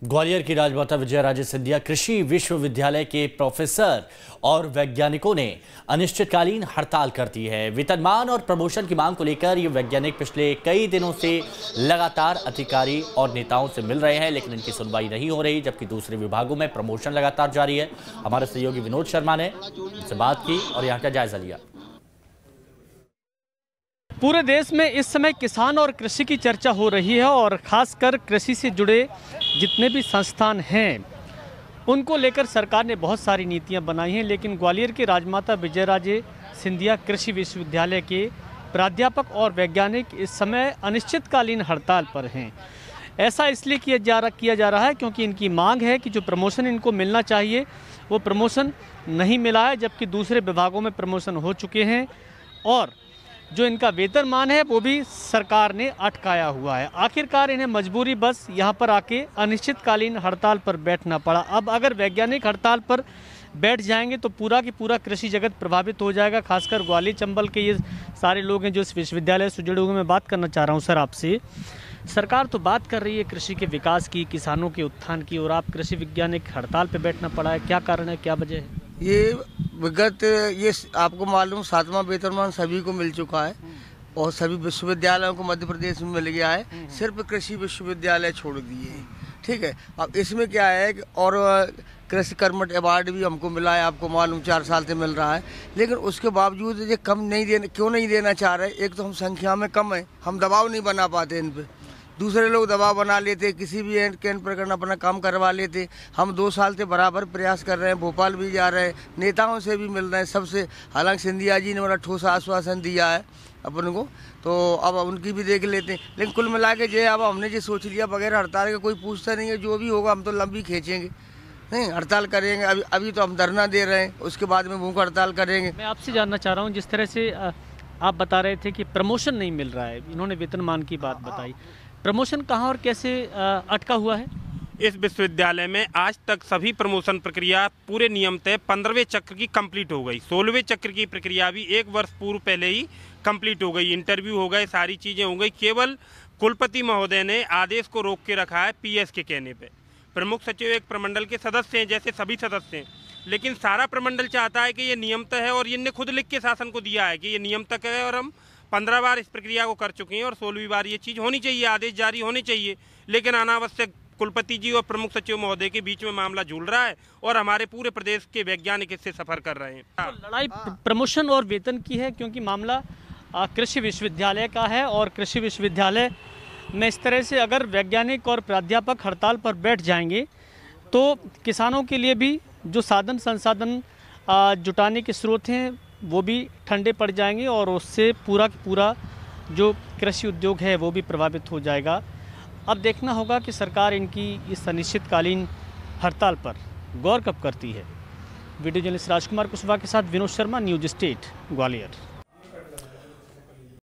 ग्वालियर की राजमाता विजयाराजे सिंधिया कृषि विश्वविद्यालय के प्रोफेसर और वैज्ञानिकों ने अनिश्चितकालीन हड़ताल कर दी है। वेतनमान और प्रमोशन की मांग को लेकर ये वैज्ञानिक पिछले कई दिनों से लगातार अधिकारी और नेताओं से मिल रहे हैं, लेकिन इनकी सुनवाई नहीं हो रही, जबकि दूसरे विभागों में प्रमोशन लगातार जारी है। हमारे सहयोगी विनोद शर्मा ने उनसे बात की और यहाँ का जायजा लिया। पूरे देश में इस समय किसान और कृषि की चर्चा हो रही है और खासकर कृषि से जुड़े जितने भी संस्थान हैं उनको लेकर सरकार ने बहुत सारी नीतियां बनाई हैं, लेकिन ग्वालियर के राजमाता विजयाराजे सिंधिया कृषि विश्वविद्यालय के प्राध्यापक और वैज्ञानिक इस समय अनिश्चितकालीन हड़ताल पर हैं। ऐसा इसलिए किया जा रहा है क्योंकि इनकी मांग है कि जो प्रमोशन इनको मिलना चाहिए वो प्रमोशन नहीं मिला है, जबकि दूसरे विभागों में प्रमोशन हो चुके हैं और जो इनका वेतनमान है वो भी सरकार ने अटकाया हुआ है। आखिरकार इन्हें मजबूरी बस यहाँ पर आके अनिश्चितकालीन हड़ताल पर बैठना पड़ा। अब अगर वैज्ञानिक हड़ताल पर बैठ जाएंगे तो पूरा की पूरा कृषि जगत प्रभावित हो जाएगा। खासकर ग्वालियर चंबल के ये सारे लोग हैं जो इस विश्वविद्यालय से जुड़े हुए। मैं बात करना चाह रहा हूँ सर आपसे, सरकार तो बात कर रही है कृषि के विकास की, किसानों के उत्थान की, और आप कृषि वैज्ञानिक हड़ताल पर बैठना पड़ा है। क्या कारण है, क्या वजह है? ये आपको मालूम 7वां वेतनमान सभी को मिल चुका है और सभी विश्वविद्यालयों को मध्य प्रदेश में मिल गया है, सिर्फ कृषि विश्वविद्यालय छोड़ दिए हैं। ठीक है, अब इसमें क्या है कि और कृषि कर्मठ अवार्ड भी हमको मिला है, आपको मालूम 4 साल से मिल रहा है, लेकिन उसके बावजूद ये क्यों नहीं देना चाह रहे? एक तो हम संख्या में कम है, हम दबाव नहीं बना पाते इन पे, दूसरे लोग दबाव बना लेते, किसी भी केंद्र प्रकरण अपना काम करवा लेते। हम 2 साल से बराबर प्रयास कर रहे हैं, भोपाल भी जा रहे हैं, नेताओं से भी मिल रहे हैं, सबसे। हालांकि सिंधिया जी ने बड़ा ठोस आश्वासन दिया है अपन को, तो अब उनकी भी देख लेते हैं। लेकिन कुल मिला के अब हमने जो सोच लिया, बगैर हड़ताल के कोई पूछता नहीं है, जो भी होगा हम तो लंबी खींचेंगे, नहीं हड़ताल करेंगे। अभी तो हम धरना दे रहे हैं, उसके बाद में भूख हड़ताल करेंगे। मैं आपसे जानना चाह रहा हूँ, जिस तरह से आप बता रहे थे कि प्रमोशन नहीं मिल रहा है, इन्होंने वेतनमान की बात बताई, प्रमोशन कहाँ और कैसे अटका हुआ है? इस विश्वविद्यालय में आज तक सभी प्रमोशन प्रक्रिया पूरे नियम तय 15वें चक्र की कंप्लीट हो गई। 16वें चक्र की प्रक्रिया भी 1 वर्ष पूर्व पहले ही कंप्लीट हो गई, इंटरव्यू हो गए, सारी चीज़ें हो गई। केवल कुलपति महोदय ने आदेश को रोक के रखा है पीएस के कहने पे। प्रमुख सचिव एक प्रमंडल के सदस्य हैं, जैसे सभी सदस्य हैं, लेकिन सारा प्रमंडल चाहता है कि ये नियम तय है और इनने खुद लिख के शासन को दिया है कि ये नियम तक है और हम 15 बार इस प्रक्रिया को कर चुके हैं और 16वीं बार ये चीज़ होनी चाहिए, आदेश जारी होने चाहिए। लेकिन अनावश्यक कुलपति जी और प्रमुख सचिव महोदय के बीच में मामला झूल रहा है और हमारे पूरे प्रदेश के वैज्ञानिक इससे सफर कर रहे हैं। तो लड़ाई प्रमोशन और वेतन की है, क्योंकि मामला कृषि विश्वविद्यालय का है और कृषि विश्वविद्यालय में इस तरह से अगर वैज्ञानिक और प्राध्यापक हड़ताल पर बैठ जाएंगे तो किसानों के लिए भी जो साधन संसाधन जुटाने के स्रोत हैं वो भी ठंडे पड़ जाएंगे और उससे पूरा जो कृषि उद्योग है वो भी प्रभावित हो जाएगा। अब देखना होगा कि सरकार इनकी इस अनिश्चितकालीन हड़ताल पर गौर कब करती है। वीडियो जर्नलिस्ट राजकुमार कुशवाहा के साथ विनोद शर्मा, न्यूज स्टेट, ग्वालियर।